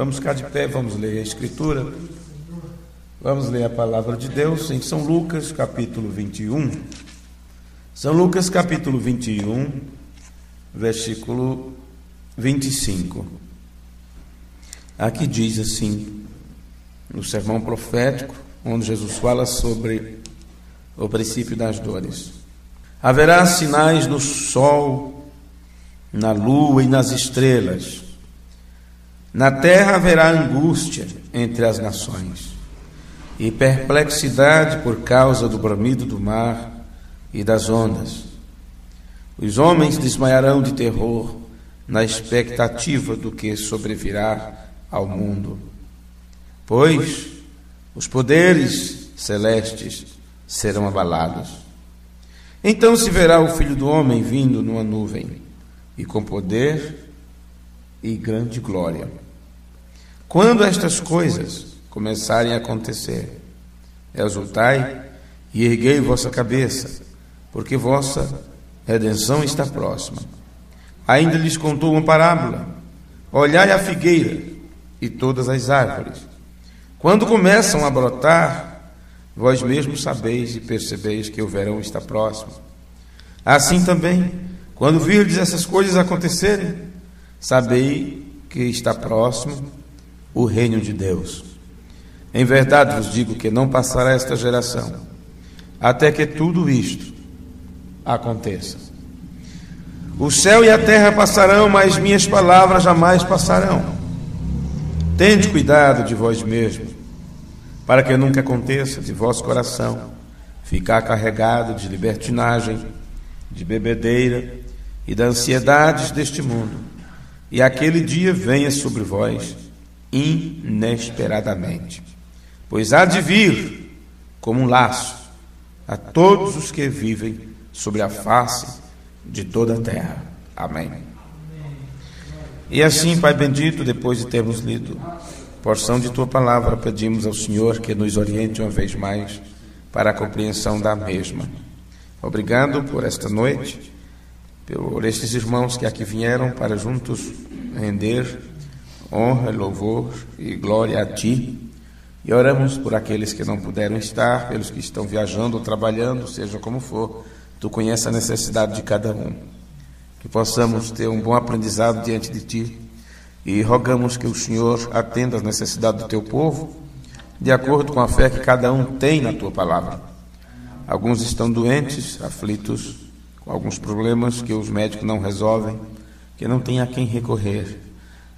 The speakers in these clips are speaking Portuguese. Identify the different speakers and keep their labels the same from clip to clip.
Speaker 1: Vamos ficar de pé, vamos ler a Escritura. Vamos ler a palavra de Deus em São Lucas, capítulo 21. São Lucas, capítulo 21, versículo 25. Aqui diz assim, no sermão profético, onde Jesus fala sobre o princípio das dores. Haverá sinais no sol, na lua e nas estrelas. Na terra haverá angústia entre as nações e perplexidade por causa do bramido do mar e das ondas. Os homens desmaiarão de terror na expectativa do que sobrevirá ao mundo, pois os poderes celestes serão abalados. Então se verá o Filho do Homem vindo numa nuvem, e com poder e grande glória. Quando estas coisas começarem a acontecer, exultai e erguei vossa cabeça, porque vossa redenção está próxima. Ainda lhes contou uma parábola: olhai a figueira e todas as árvores. Quando começam a brotar, vós mesmos sabeis e percebeis que o verão está próximo. Assim também, quando virdes essas coisas acontecerem, sabei que está próximo o reino de Deus. Em verdade vos digo que não passará esta geração, até que tudo isto aconteça. O céu e a terra passarão, mas minhas palavras jamais passarão. Tende cuidado de vós mesmos, para que nunca aconteça de vosso coração ficar carregado de libertinagem, de bebedeira e das ansiedades deste mundo, e aquele dia venha sobre vós inesperadamente. Pois há de vir como um laço a todos os que vivem sobre a face de toda a terra. Amém. E assim, Pai bendito, depois de termos lido porção de Tua palavra, pedimos ao Senhor que nos oriente uma vez mais para a compreensão da mesma. Obrigado por esta noite, por estes irmãos que aqui vieram para juntos render honra, louvor e glória a Ti. E oramos por aqueles que não puderam estar, pelos que estão viajando ou trabalhando, seja como for. Tu conheces a necessidade de cada um. Que possamos ter um bom aprendizado diante de Ti. E rogamos que o Senhor atenda às necessidades do Teu povo, de acordo com a fé que cada um tem na Tua palavra. Alguns estão doentes, aflitos, com alguns problemas que os médicos não resolvem, que não tem a quem recorrer.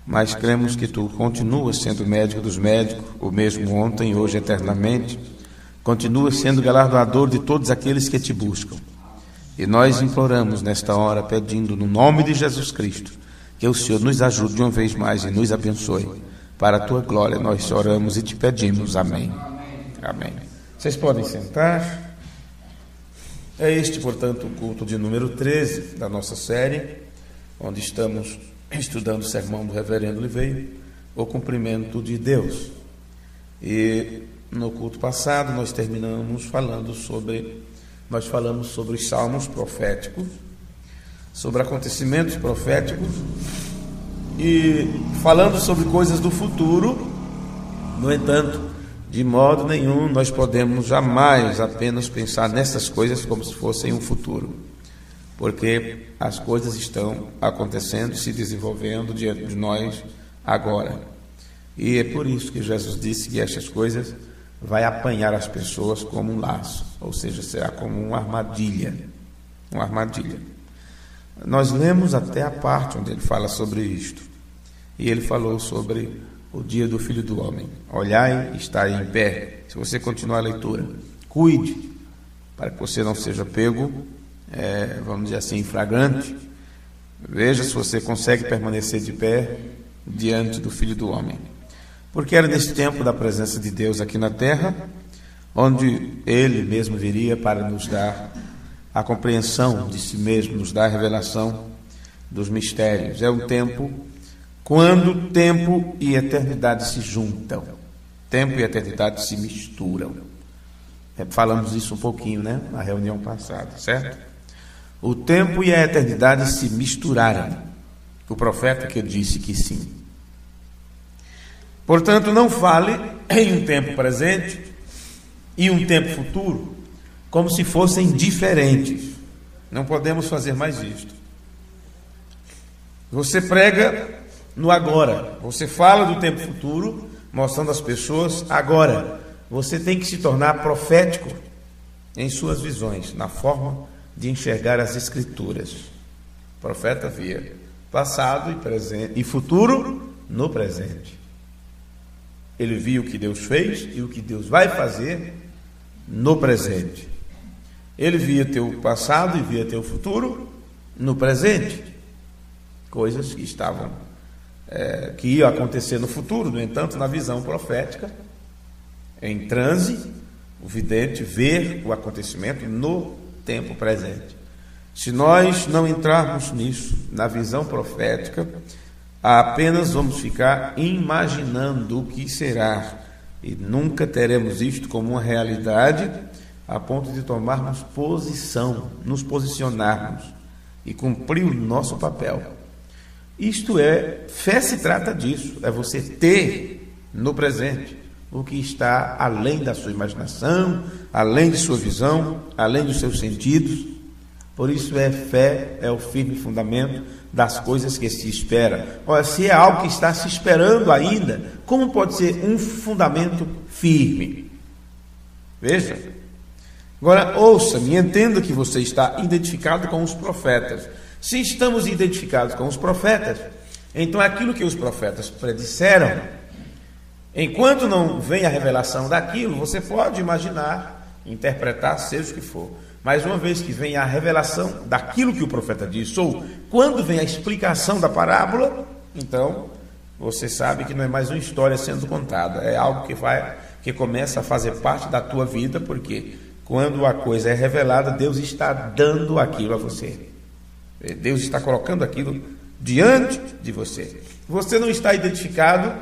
Speaker 1: Mas cremos que Tu continuas sendo o médico dos médicos, o mesmo ontem, hoje, eternamente. Continuas sendo galardoador de todos aqueles que Te buscam. E nós imploramos nesta hora, pedindo no nome de Jesus Cristo, que o Senhor nos ajude de uma vez mais e nos abençoe. Para a Tua glória nós oramos e Te pedimos. Amém. Amém. Vocês podem sentar. É este, portanto, o culto de número 13 da nossa série, onde estamos estudando o sermão do reverendo Oliveira, o cumprimento de Deus. E no culto passado nós falamos sobre os salmos proféticos, sobre acontecimentos proféticos e falando sobre coisas do futuro. No entanto, de modo nenhum nós podemos jamais apenas pensar nessas coisas como se fossem um futuro, porque as coisas estão acontecendo, se desenvolvendo diante de nós agora. E é por isso que Jesus disse que estas coisas vai apanhar as pessoas como um laço, ou seja, será como uma armadilha. Uma armadilha. Nós lemos até a parte onde ele fala sobre isto. E ele falou sobre o dia do Filho do Homem. Olhai e estai em pé. Se você continuar a leitura, cuide, para que você não seja pego, vamos dizer assim, em flagrante. Veja se você consegue permanecer de pé diante do Filho do Homem. Porque era nesse tempo da presença de Deus aqui na terra, onde Ele mesmo viria para nos dar a compreensão de si mesmo, nos dar a revelação dos mistérios. É um tempo quando tempo e eternidade se juntam, tempo e eternidade se misturam. Falamos isso um pouquinho, na reunião passada, certo? O tempo e a eternidade se misturaram. O profeta que disse que sim. Portanto, não fale em um tempo presente e um tempo futuro como se fossem diferentes. Não podemos fazer mais isto. Você prega no agora, você fala do tempo futuro, mostrando às pessoas agora. Você tem que se tornar profético em suas visões, na forma de enxergar as Escrituras. O profeta via passado e presente e futuro no presente. Ele via o que Deus fez e o que Deus vai fazer no presente. Ele via teu passado e via teu futuro no presente. Coisas que que iam acontecer no futuro. No entanto, na visão profética, em transe, o vidente vê o acontecimento no tempo presente. Se nós não entrarmos nisso, na visão profética, apenas vamos ficar imaginando o que será e nunca teremos isto como uma realidade a ponto de tomarmos posição, nos posicionarmos e cumprir o nosso papel. Isto é, fé se trata disso, é você ter no presente o que está além da sua imaginação, além de sua visão, além dos seus sentidos. Por isso fé é o firme fundamento das coisas que se espera. Olha, se é algo que está se esperando ainda, como pode ser um fundamento firme? Veja. Agora, ouça-me, entenda que você está identificado com os profetas. Se estamos identificados com os profetas, então aquilo que os profetas predisseram, enquanto não vem a revelação daquilo, você pode imaginar, interpretar, seja o que for. Mas uma vez que vem a revelação daquilo que o profeta disse, ou quando vem a explicação da parábola, então você sabe que não é mais uma história sendo contada, é algo que começa a fazer parte da tua vida, porque quando a coisa é revelada, Deus está dando aquilo a você. Deus está colocando aquilo diante de você. Você não está identificado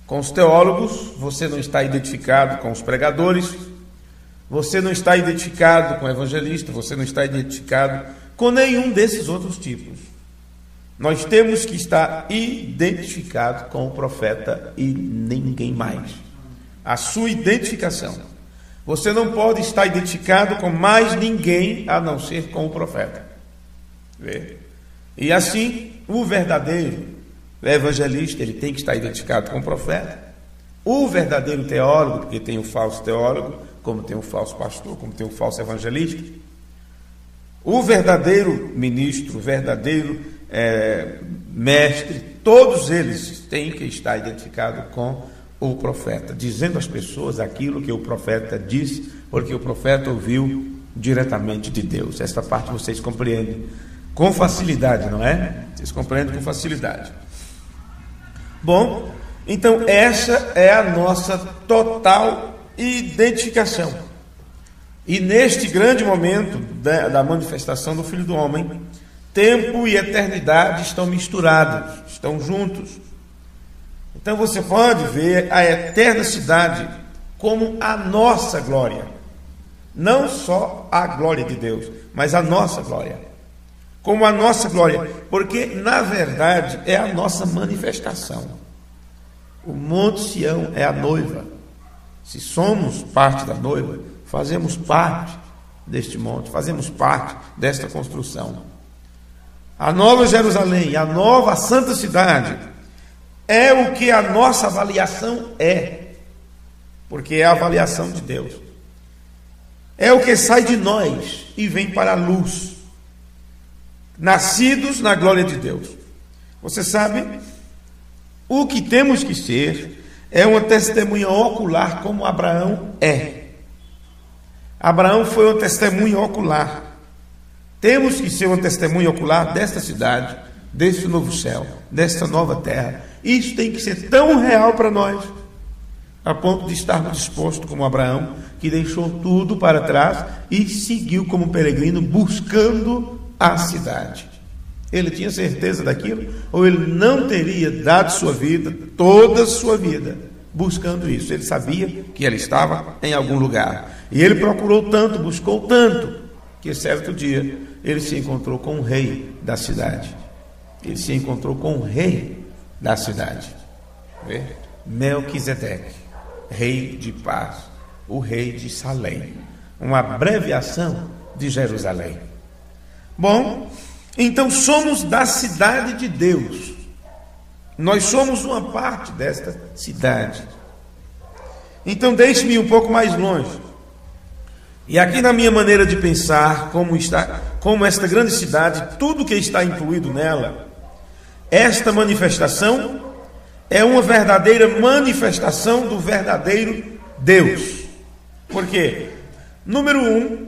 Speaker 1: com os teólogos, você não está identificado com os pregadores, você não está identificado com o evangelista, você não está identificado com nenhum desses outros tipos. Nós temos que estar identificados com o profeta e ninguém mais. A sua identificação. Você não pode estar identificado com mais ninguém a não ser com o profeta. Vê? E assim, o verdadeiro evangelista, ele tem que estar identificado com o profeta. O verdadeiro teólogo, porque tem o falso teólogo, como tem o falso pastor, como tem o falso evangelista. O verdadeiro ministro, o verdadeiro mestre, todos eles têm que estar identificados com o profeta, dizendo às pessoas aquilo que o profeta disse, porque o profeta ouviu diretamente de Deus. Esta parte vocês compreendem com facilidade, não é? Vocês compreendem com facilidade. Bom, então essa é a nossa total identificação. E neste grande momento da manifestação do Filho do Homem, tempo e eternidade estão misturados, estão juntos. Então você pode ver a eterna cidade como a nossa glória. Não só a glória de Deus, mas a nossa glória. Como a nossa glória, porque na verdade é a nossa manifestação. O Monte Sião é a noiva. Se somos parte da noiva, fazemos parte deste monte, fazemos parte desta construção. A Nova Jerusalém, a nova Santa Cidade, é o que a nossa avaliação é, porque é a avaliação de Deus. É o que sai de nós e vem para a luz, nascidos na glória de Deus. Você sabe, o que temos que ser é uma testemunha ocular como Abraão é. Abraão foi uma testemunha ocular. Temos que ser uma testemunha ocular desta cidade, deste novo céu, desta nova terra. Isso tem que ser tão real para nós, a ponto de estarmos dispostos como Abraão, que deixou tudo para trás e seguiu como peregrino buscando a cidade. Ele tinha certeza daquilo, ou ele não teria dado sua vida, toda a sua vida, buscando isso. Ele sabia que ele estava em algum lugar. E ele procurou tanto, buscou tanto, que certo dia ele se encontrou com o rei da cidade. Ele se encontrou com o rei da cidade. Vê? Melquisedeque, rei de paz, o rei de Salém, uma abreviação de Jerusalém. Bom, então somos da cidade de Deus. Nós somos uma parte desta cidade. Então deixe-me ir um pouco mais longe. E aqui na minha maneira de pensar, como esta grande cidade, tudo que está incluído nela, esta manifestação é uma verdadeira manifestação do verdadeiro Deus. Por quê? Número 1,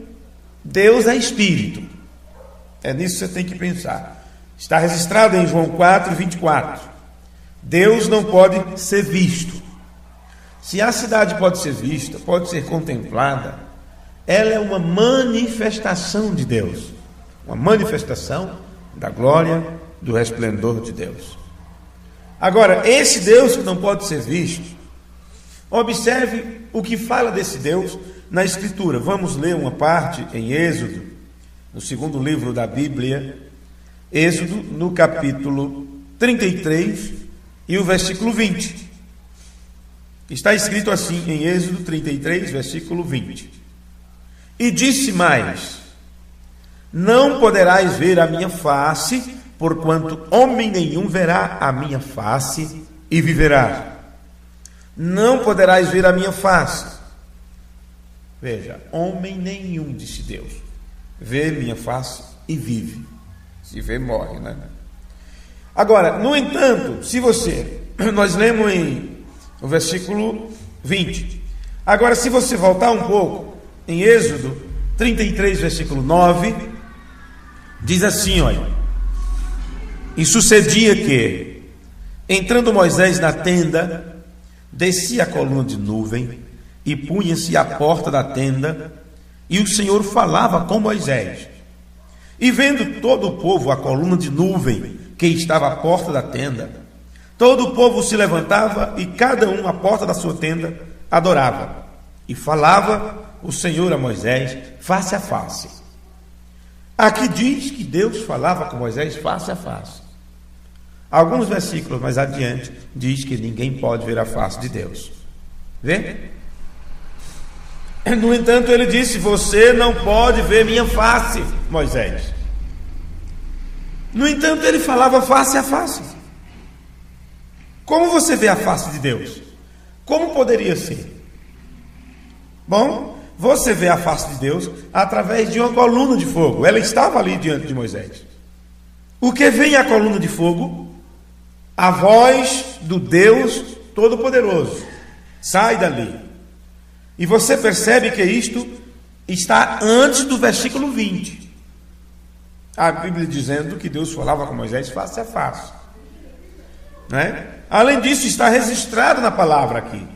Speaker 1: Deus é Espírito. É nisso que você tem que pensar. Está registrado em João 4:24. Deus não pode ser visto. Se a cidade pode ser vista, pode ser contemplada, ela é uma manifestação de Deus. Uma manifestação da glória, do resplendor de Deus. Agora, esse Deus que não pode ser visto, observe o que fala desse Deus na Escritura. Vamos ler uma parte em Êxodo, no segundo livro da Bíblia, Êxodo, no capítulo 33 e o versículo 20. Está escrito assim em Êxodo 33, versículo 20. E disse mais: não poderás ver a minha face, porquanto homem nenhum verá a minha face e viverá. Não poderás ver a minha face. Veja, homem nenhum, disse Deus, vê minha face e vive. Se vê, morre, né? Agora, no entanto, nós lemos o versículo 20. Agora, se você voltar um pouco, em Êxodo 33, versículo 9, diz assim, olha: e sucedia que, entrando Moisés na tenda, descia a coluna de nuvem e punha-se à porta da tenda, e o Senhor falava com Moisés. E vendo todo o povo a coluna de nuvem que estava à porta da tenda, todo o povo se levantava e cada um à porta da sua tenda adorava. E falava o Senhor a Moisés face a face. Aqui diz que Deus falava com Moisés face a face. Alguns versículos mais adiante diz que ninguém pode ver a face de Deus. Vê? No entanto, ele disse: você não pode ver minha face, Moisés. No entanto, ele falava face a face. Como você vê a face de Deus? Como poderia ser? Bom, você vê a face de Deus através de uma coluna de fogo. Ela estava ali diante de Moisés. O que vem a coluna de fogo? A voz do Deus Todo-Poderoso. Sai dali. E você percebe que isto está antes do versículo 20. A Bíblia dizendo que Deus falava com Moisés face a face. Né? Além disso, está registrado na palavra aqui.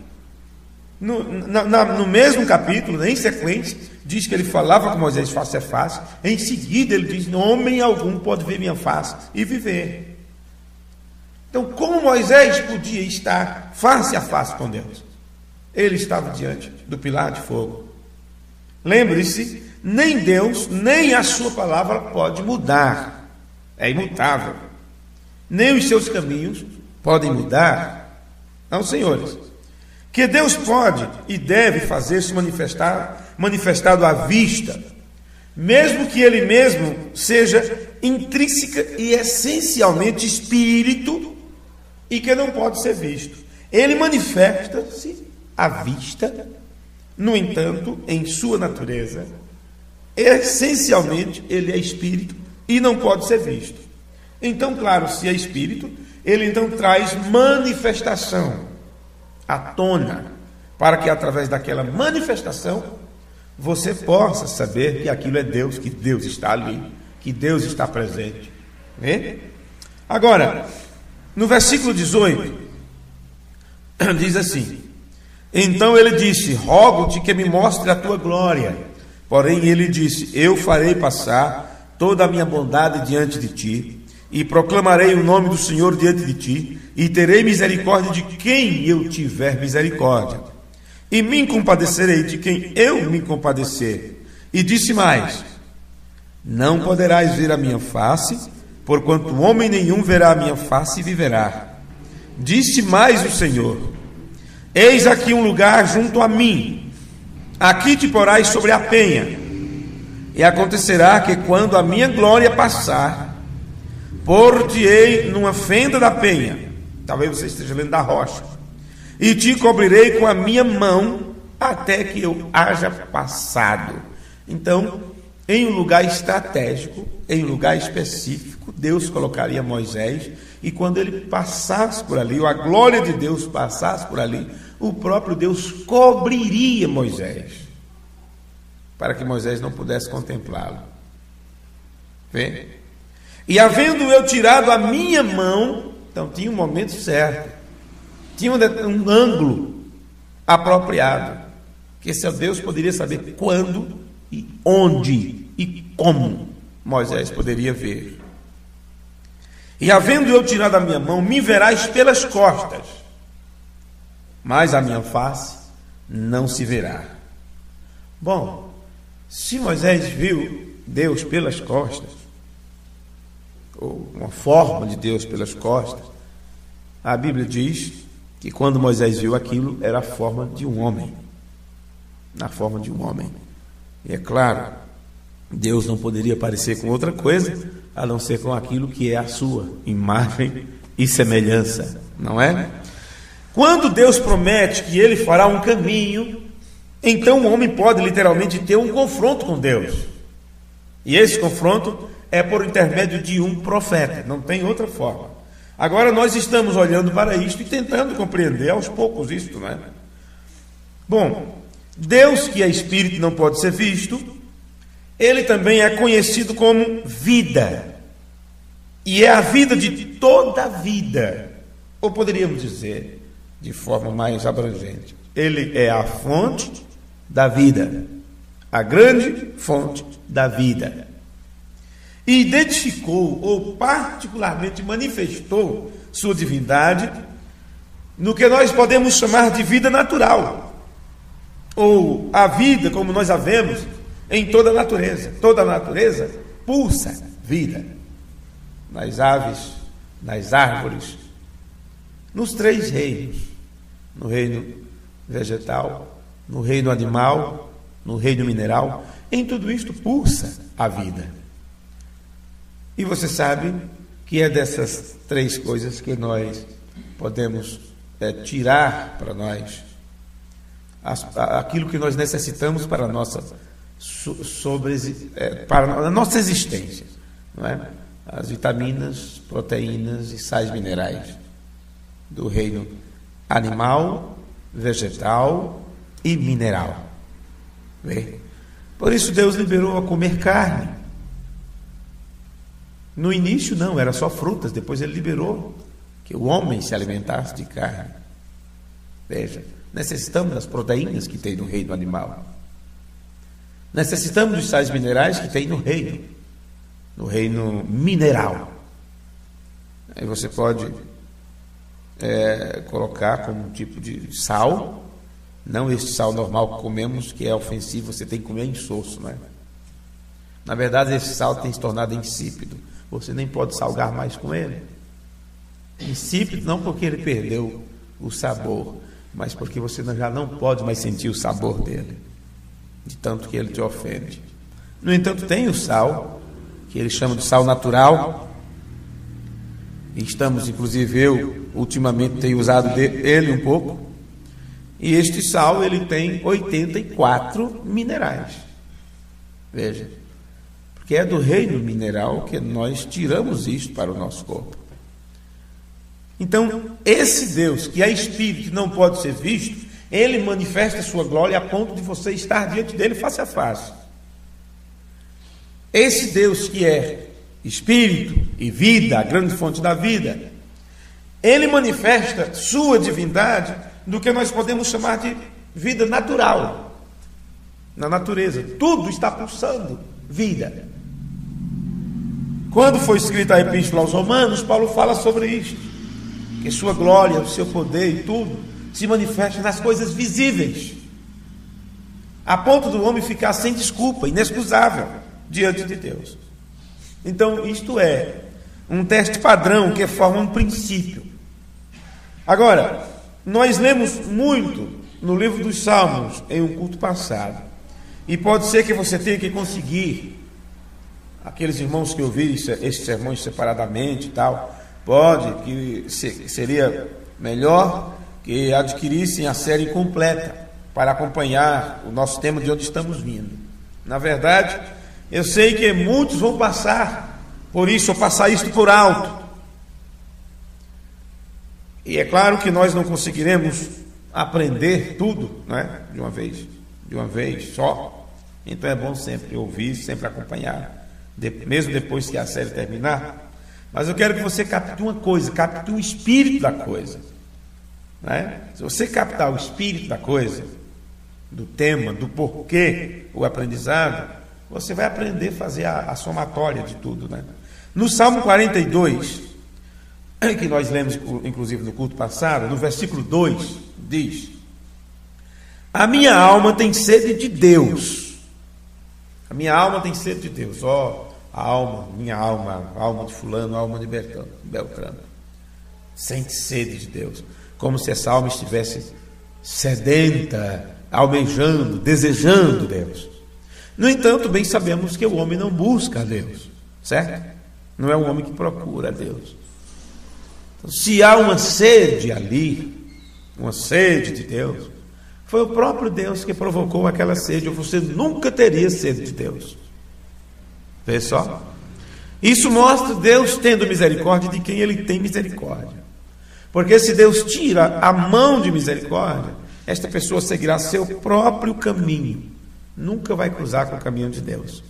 Speaker 1: No mesmo capítulo, em sequência, diz que ele falava com Moisés face a face. Em seguida ele diz: homem algum pode ver minha face e viver. Então, como Moisés podia estar face a face com Deus? Ele estava diante do pilar de fogo. Lembre-se, nem Deus, nem a sua palavra pode mudar. É imutável. Nem os seus caminhos podem mudar. Não, senhores. Que Deus pode e deve fazer-se manifestado à vista, mesmo que Ele mesmo seja intrínseca e essencialmente espírito, e que não pode ser visto. Ele manifesta-se à vista, no entanto, em sua natureza, essencialmente Ele é espírito e não pode ser visto. Então, claro, se é espírito, Ele então traz manifestação à tona, para que através daquela manifestação você possa saber que aquilo é Deus, que Deus está ali, que Deus está presente. Vê? Agora, no versículo 18, diz assim: então ele disse: rogo-te que me mostre a tua glória. Porém ele disse: eu farei passar toda a minha bondade diante de ti, e proclamarei o nome do Senhor diante de ti, e terei misericórdia de quem eu tiver misericórdia, e me compadecerei de quem eu me compadecer. E disse mais: não poderás ver a minha face, porquanto homem nenhum verá a minha face e viverá. Disse mais o Senhor: eis aqui um lugar junto a mim, aqui te porás sobre a penha, e acontecerá que quando a minha glória passar, pôr-te-ei numa fenda da penha, talvez você esteja lendo da rocha, e te cobrirei com a minha mão, até que eu haja passado. Então, em um lugar estratégico, em um lugar específico, Deus colocaria Moisés, e quando ele passasse por ali, ou a glória de Deus passasse por ali, o próprio Deus cobriria Moisés, para que Moisés não pudesse contemplá-lo. Vê? E havendo eu tirado a minha mão, então tinha um momento certo, tinha um ângulo apropriado, que esse Deus poderia saber quando e onde e como Moisés poderia ver. E havendo eu tirado a minha mão, me verás pelas costas, mas a minha face não se verá. Bom, se Moisés viu Deus pelas costas, ou uma forma de Deus pelas costas, a Bíblia diz que quando Moisés viu aquilo, era a forma de um homem. Na forma de um homem. E é claro, Deus não poderia aparecer com outra coisa, a não ser com aquilo que é a sua imagem e semelhança, não é? Quando Deus promete que Ele fará um caminho, então o homem pode literalmente ter um confronto com Deus. E esse confronto é por intermédio de um profeta, não tem outra forma. Agora nós estamos olhando para isto e tentando compreender aos poucos isto, não é? Bom, Deus, que é espírito, não pode ser visto, Ele também é conhecido como vida, e é a vida de toda a vida, ou poderíamos dizer, de forma mais abrangente, Ele é a fonte da vida, a grande fonte da vida. E identificou, ou particularmente manifestou sua divindade no que nós podemos chamar de vida natural, ou a vida como nós a vemos em toda a natureza. Toda a natureza pulsa vida, nas aves, nas árvores, nos três reinos, no reino vegetal, no reino animal, no reino mineral. Em tudo isto pulsa a vida. E você sabe que é dessas três coisas que nós podemos tirar para nós aquilo que nós necessitamos para a nossa, para a nossa existência, não é? As vitaminas, proteínas e sais minerais do reino animal, vegetal e mineral. Vê? Por isso Deus liberou a comer carne. No início não, era só frutas, depois Ele liberou que o homem se alimentasse de carne. Veja, necessitamos das proteínas que tem no reino animal. Necessitamos dos sais minerais que tem no reino mineral. Aí você pode colocar como um tipo de sal, não este sal normal que comemos, que é ofensivo, você tem que comer insosso, não é? Na verdade, esse sal tem se tornado insípido. Você nem pode salgar mais com ele. Insípido não porque ele perdeu o sabor, mas porque você já não pode mais sentir o sabor dele, de tanto que ele te ofende. No entanto, tem o sal, que ele chama de sal natural, e estamos, inclusive eu, ultimamente tenho usado ele um pouco, e este sal, ele tem 84 minerais. Veja, porque é do reino mineral que nós tiramos isto para o nosso corpo. Então, esse Deus, que é espírito, que não pode ser visto, Ele manifesta a sua glória a ponto de você estar diante dele face a face. Esse Deus que é espírito e vida, a grande fonte da vida, Ele manifesta sua divindade do que nós podemos chamar de vida natural. Na natureza, tudo está pulsando vida. Quando foi escrita a Epístola aos Romanos, Paulo fala sobre isto, que sua glória, o seu poder e tudo se manifesta nas coisas visíveis, a ponto do homem ficar sem desculpa, inexcusável diante de Deus. Então, isto é um teste padrão que forma um princípio. Agora, Nós lemos muito no livro dos Salmos em um culto passado, e pode ser que você tenha que conseguir, aqueles irmãos que ouviram esses sermões separadamente e tal, pode que seria melhor que adquirissem a série completa para acompanhar o nosso tema de onde estamos vindo. Na verdade, eu sei que muitos vão passar por isso, ou passar isto por alto. E é claro que nós não conseguiremos aprender tudo, né, de uma vez só. Então é bom sempre ouvir, sempre acompanhar, mesmo depois que a série terminar. Mas eu quero que você capte uma coisa, capte o espírito da coisa, né? Se você captar o espírito da coisa, do tema, do porquê o aprendizado, você vai aprender a fazer a somatória de tudo, né? No Salmo 42, que nós lemos inclusive no culto passado, no versículo 2, diz: a minha alma tem sede de Deus. A minha alma tem sede de Deus. Ó, a alma, minha alma, a alma de fulano, a alma de Beltrano, sente sede de Deus, como se essa alma estivesse sedenta, almejando, desejando Deus. No entanto, bem sabemos que o homem não busca a Deus, certo? Não é o homem que procura a Deus. Então, se há uma sede ali, uma sede de Deus, foi o próprio Deus que provocou aquela sede, ou você nunca teria sede de Deus. Vê só. Isso mostra Deus tendo misericórdia de quem Ele tem misericórdia. Porque se Deus tira a mão de misericórdia, esta pessoa seguirá seu próprio caminho, nunca vai cruzar com o caminho de Deus.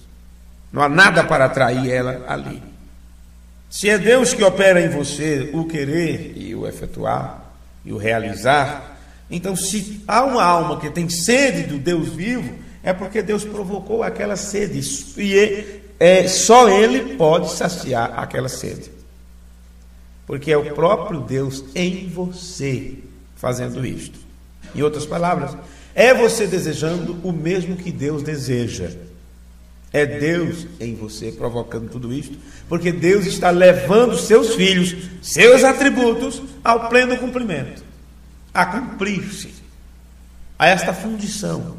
Speaker 1: Não há nada para atrair ela ali. Se é Deus que opera em você o querer e o efetuar e o realizar, então se há uma alma que tem sede do Deus vivo, é porque Deus provocou aquela sede, e só Ele pode saciar aquela sede, porque é o próprio Deus em você fazendo isto. Em outras palavras, é você desejando o mesmo que Deus deseja. É Deus em você provocando tudo isto, porque Deus está levando seus filhos, seus atributos, ao pleno cumprimento, a cumprir-se, a esta fundição,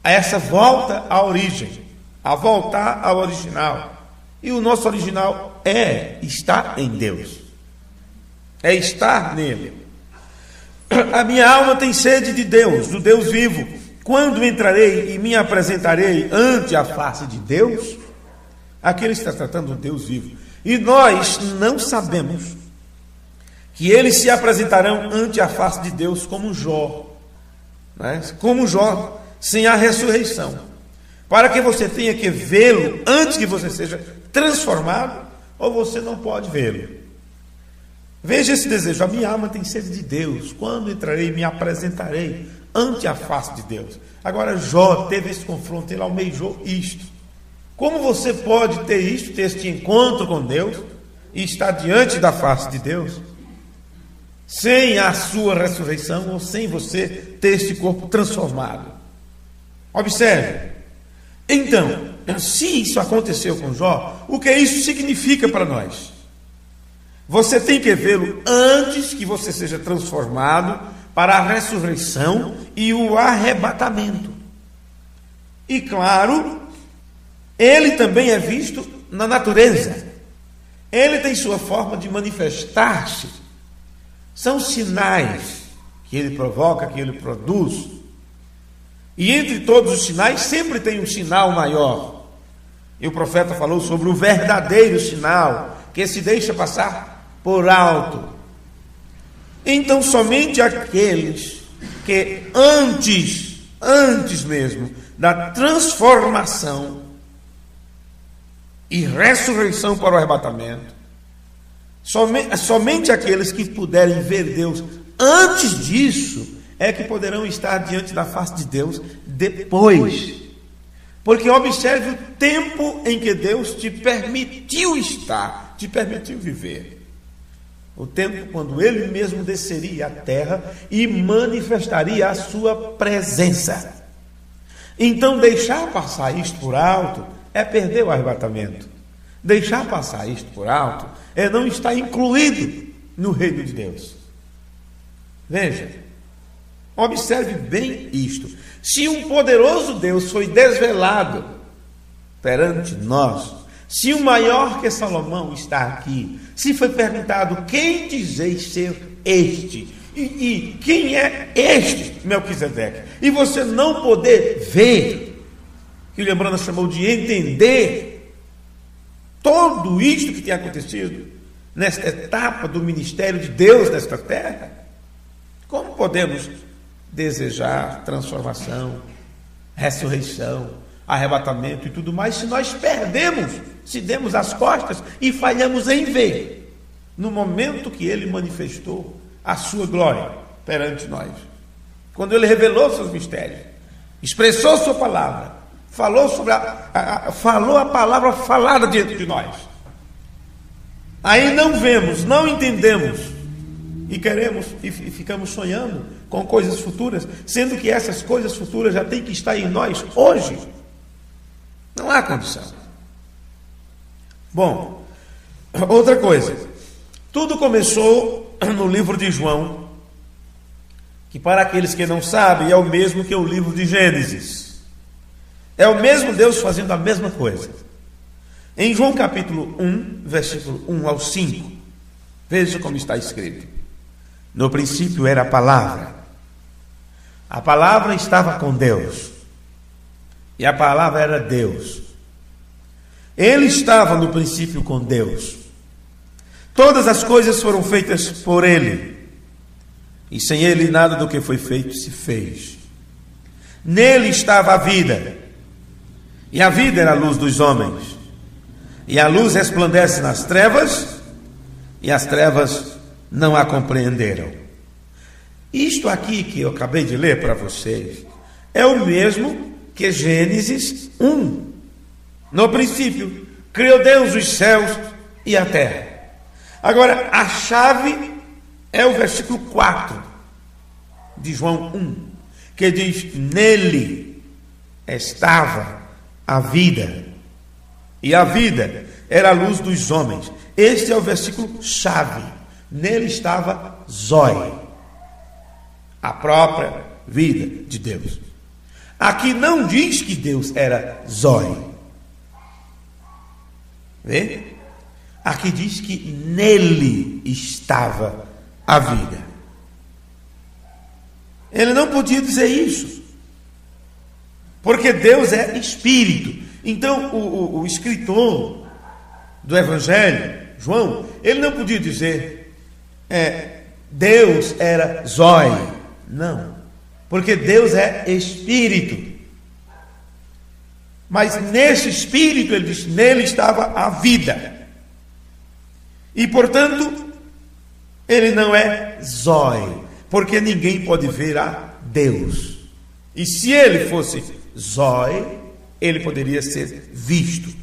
Speaker 1: a essa volta à origem, a voltar ao original. E o nosso original está em Deus, é estar nele. A minha alma tem sede de Deus, do Deus vivo. Quando entrarei e me apresentarei ante a face de Deus? Aqui ele está tratando do Deus vivo. E nós não sabemos que eles se apresentarão ante a face de Deus como Jó, né? Como Jó, sem a ressurreição. Para que você tenha que vê-lo antes que você seja transformado, ou você não pode vê-lo. Veja esse desejo: a minha alma tem sede de Deus. Quando entrarei, me apresentarei ante a face de Deus. Agora Jó teve esse confronto, ele almejou isto. Como você pode ter isto, ter este encontro com Deus e estar diante da face de Deus sem a sua ressurreição, ou sem você ter este corpo transformado? Observe. Então, se isso aconteceu com Jó, o que isso significa para nós? Você tem que vê-lo antes que você seja transformado para a ressurreição e o arrebatamento. E claro, ele também é visto na natureza. Ele tem sua forma de manifestar-se. São sinais que ele provoca, que ele produz. E entre todos os sinais, sempre tem um sinal maior. E o profeta falou sobre o verdadeiro sinal, que se deixa passar por alto. Então, somente aqueles que antes mesmo da transformação e ressurreição para o arrebatamento, somente aqueles que puderem ver Deus antes disso, é que poderão estar diante da face de Deus depois. Porque observe o tempo em que Deus te permitiu estar, te permitiu viver. O tempo quando Ele mesmo desceria à terra e manifestaria a sua presença. Então, deixar passar isto por alto é perder o arrebatamento. Deixar passar isto por alto é não estar incluído no reino de Deus. Veja, observe bem isto. Se um poderoso Deus foi desvelado perante nós, se o maior que Salomão está aqui, se foi perguntado: quem dizeis ser este? E quem é este Melquisedeque? E você não poder ver, que o Lembrando chamou de entender, tudo isto que tem acontecido nesta etapa do ministério de Deus nesta terra, como podemos desejar transformação, ressurreição, arrebatamento e tudo mais, se nós perdemos, se demos as costas e falhamos em ver, no momento que Ele manifestou a sua glória perante nós, quando Ele revelou seus mistérios, expressou sua palavra, falou sobre falou a palavra falada diante de nós. Aí não vemos, não entendemos e queremos e ficamos sonhando com coisas futuras, sendo que essas coisas futuras já têm que estar em nós hoje. Não há condição. Bom, outra coisa, tudo começou no livro de João, que para aqueles que não sabem é o mesmo que o livro de Gênesis. É o mesmo Deus fazendo a mesma coisa. Em João capítulo 1, versículo 1 ao 5, veja como está escrito: no princípio era a palavra estava com Deus, e a palavra era Deus. Ele estava no princípio com Deus. Todas as coisas foram feitas por Ele, e sem Ele nada do que foi feito se fez. Nele estava a vida, e a vida era a luz dos homens. E a luz resplandece nas trevas, e as trevas não a compreenderam. Isto aqui que eu acabei de ler para vocês é o mesmo que Gênesis 1. No princípio, criou Deus os céus e a terra. Agora, a chave é o versículo 4 de João 1, que diz: nele estava a vida, e a vida era a luz dos homens. Este é o versículo chave. Nele estava Zoe, a própria vida de Deus. Aqui não diz que Deus era Zoe. Vê? Aqui diz que nele estava a vida. Ele não podia dizer isso, porque Deus é espírito. Então o escritor do Evangelho, João, ele não podia dizer Deus era Zoe. Não, porque Deus é espírito. Mas nesse espírito, ele diz, nele estava a vida. E portanto, ele não é Zoe, porque ninguém pode ver a Deus. E se ele fosse Zoe, ele poderia ser visto.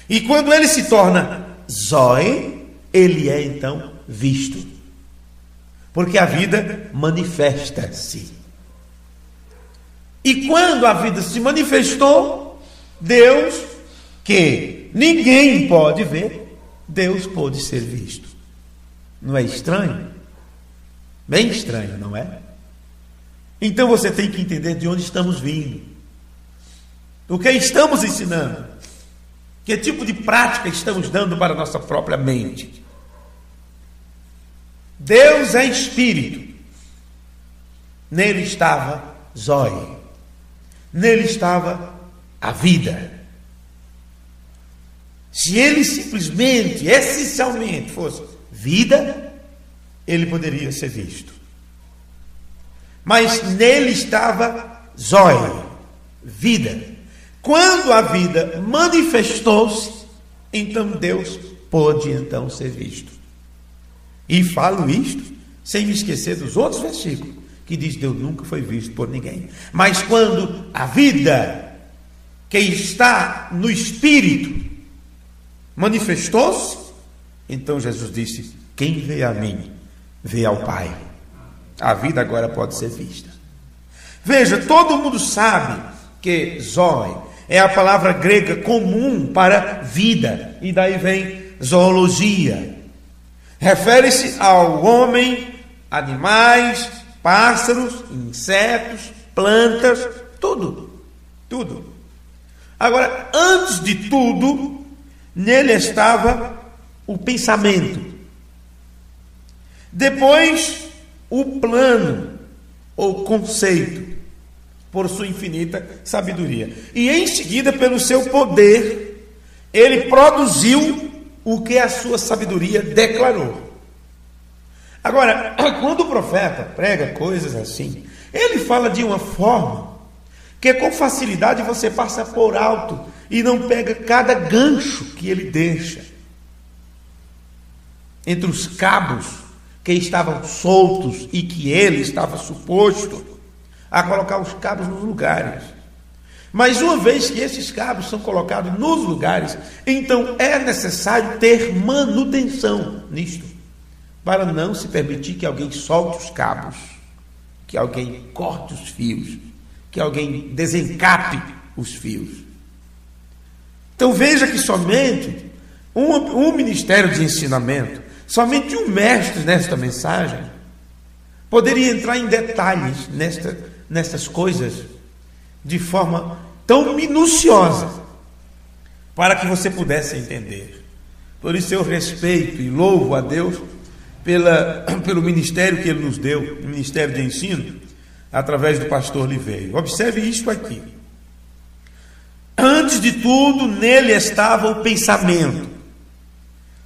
Speaker 1: E quando ele se torna Zoe, ele é então visto, porque a vida manifesta-se. E quando a vida se manifestou, Deus, que ninguém pode ver, Deus pôde ser visto. Não é estranho? Bem estranho, não é? Então você tem que entender de onde estamos vindo, o que estamos ensinando, que tipo de prática estamos dando para a nossa própria mente. Deus é espírito. Nele estava Zoe. Nele estava a vida. Se ele simplesmente, essencialmente fosse vida, ele poderia ser visto. Mas nele estava Zoe, vida. Quando a vida manifestou-se, então Deus pôde então ser visto. E falo isto sem me esquecer dos outros versículos, que diz: Deus nunca foi visto por ninguém. Mas quando a vida que está no Espírito manifestou-se, então Jesus disse: quem vê a mim, vê ao Pai. A vida agora pode ser vista. Veja, todo mundo sabe que Zoe é a palavra grega comum para vida, e daí vem zoologia. Refere-se ao homem animais, pássaros, insetos, plantas, tudo. Agora, antes de tudo, nele estava o pensamento. Depois, o plano ou conceito, por sua infinita sabedoria. E em seguida, pelo seu poder, ele produziu o que a sua sabedoria declarou. Agora, quando o profeta prega coisas assim, ele fala de uma forma que com facilidade você passa por alto e não pega cada gancho que ele deixa entre os cabos que estavam soltos e que ele estava suposto a colocar os cabos nos lugares. Mas uma vez que esses cabos são colocados nos lugares, então é necessário ter manutenção nisto, para não se permitir que alguém solte os cabos, que alguém corte os fios, que alguém desencape os fios. Então veja que somente um ministério de ensinamento, somente um mestre nesta mensagem, poderia entrar em detalhes nestas coisas de forma tão minuciosa, para que você pudesse entender. Por isso eu respeito e louvo a Deus pelo ministério que Ele nos deu, o ministério de ensino, através do pastor Liveiro. Observe isto aqui. Antes de tudo, nele estava o pensamento,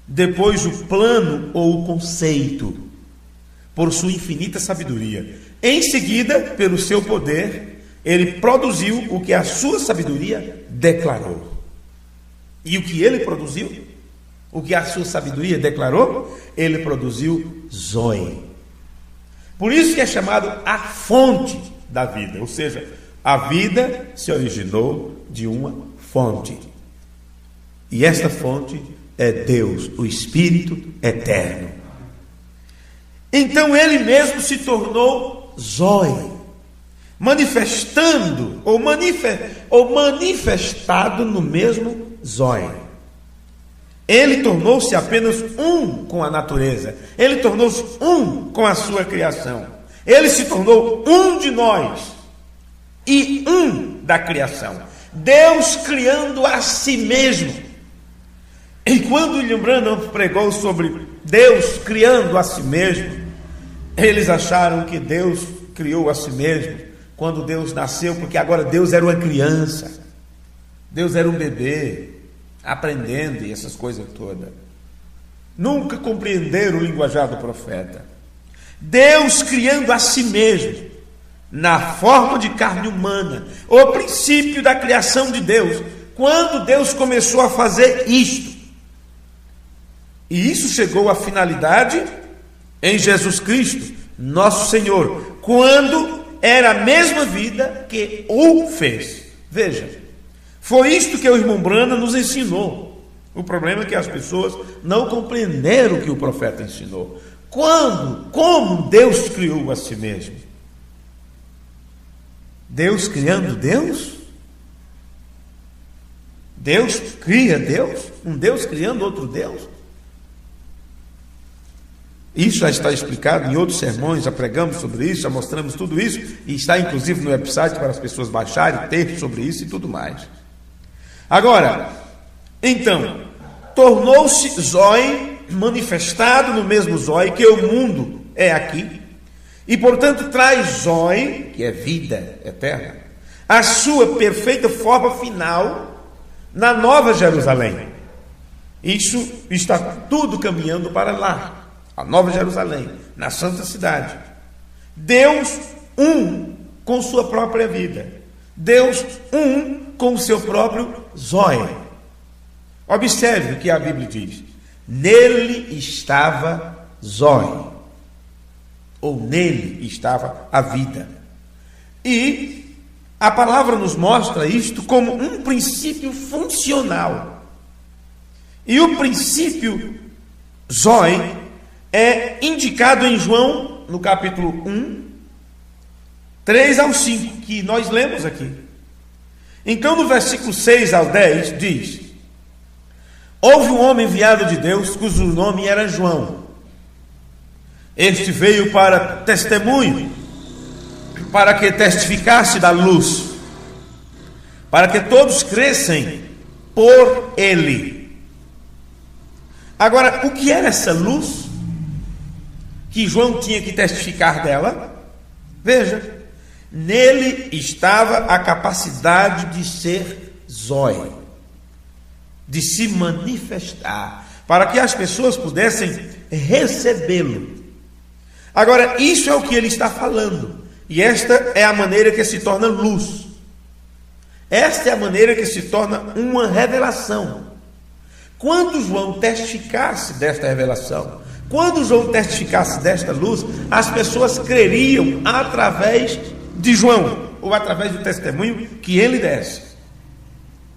Speaker 1: depois o plano ou o conceito, por sua infinita sabedoria. Em seguida, pelo seu poder, ele produziu o que a sua sabedoria declarou. E o que ele produziu? O que a sua sabedoria declarou? Ele produziu Zoe. Por isso que é chamado a fonte da vida. Ou seja, a vida se originou de uma fonte. E esta fonte é Deus, o Espírito eterno. Então ele mesmo se tornou Zoe, manifestando ou manifestado no mesmo Zoe. Ele tornou-se apenas um com a natureza. Ele tornou-se um com a sua criação. Ele se tornou um de nós e um da criação. Deus criando a si mesmo. E quando William Branham pregou sobre Deus criando a si mesmo, eles acharam que Deus criou a si mesmo quando Deus nasceu, porque agora Deus era uma criança. Deus era um bebê, aprendendo e essas coisas todas. Nunca compreenderam o linguajar do profeta. Deus criando a si mesmo, na forma de carne humana, o princípio da criação de Deus, quando Deus começou a fazer isto. E isso chegou à finalidade em Jesus Cristo, nosso Senhor, quando era a mesma vida que o fez. Veja, foi isto que o irmão Branham nos ensinou. O problema é que as pessoas não compreenderam o que o profeta ensinou. Como Deus criou a si mesmo? Deus criando Deus? Deus cria Deus? Um Deus criando outro Deus? Isso já está explicado em outros sermões, já pregamos sobre isso, já mostramos tudo isso, e está inclusive no website para as pessoas baixarem textos sobre isso e tudo mais. Agora, então, tornou-se Zoe, manifestado no mesmo Zoe, que o mundo é aqui, e portanto traz Zoe, que é vida eterna, a sua perfeita forma final na Nova Jerusalém. Isso está tudo caminhando para lá, a Nova Jerusalém, na Santa Cidade. Deus um com sua própria vida. Deus um com o seu próprio Zoe. Observe o que a Bíblia diz. Nele estava Zoe. Ou nele estava a vida. E a palavra nos mostra isto como um princípio funcional. E o princípio Zoe é indicado em João, no capítulo 1, 3 ao 5, que nós lemos aqui. Então, no versículo 6 ao 10, diz: houve um homem enviado de Deus, cujo nome era João. Este veio para testemunho, para que testificasse da luz, para que todos crescem por ele. Agora, o que era essa luz que João tinha que testificar dela? Veja, nele estava a capacidade de ser zoe, de se manifestar, para que as pessoas pudessem recebê-lo. Agora, isso é o que ele está falando, e esta é a maneira que se torna luz. Esta é a maneira que se torna uma revelação. Quando João testificasse desta revelação, quando João testificasse desta luz, as pessoas creriam através de João, ou através do testemunho que ele desse.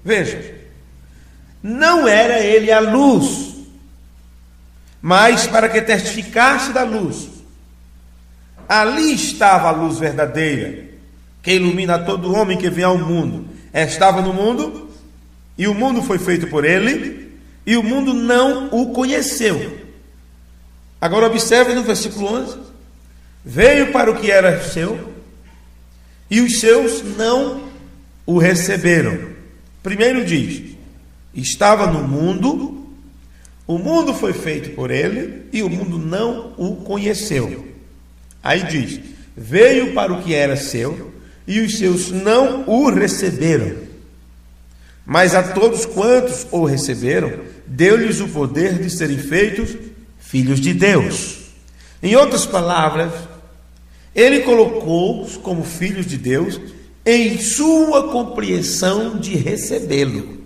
Speaker 1: Veja, não era ele a luz, mas para que testificasse da luz. Ali estava a luz verdadeira, que ilumina todo homem que vem ao mundo. Estava no mundo, e o mundo foi feito por ele, e o mundo não o conheceu. Agora observe no versículo 11: veio para o que era seu, e os seus não o receberam. Primeiro diz: estava no mundo, o mundo foi feito por ele, e o mundo não o conheceu. Aí diz: veio para o que era seu, e os seus não o receberam. Mas a todos quantos o receberam, deu-lhes o poder de serem feitos filhos de Deus. Em outras palavras, ele colocou-os como filhos de Deus em sua compreensão de recebê-lo.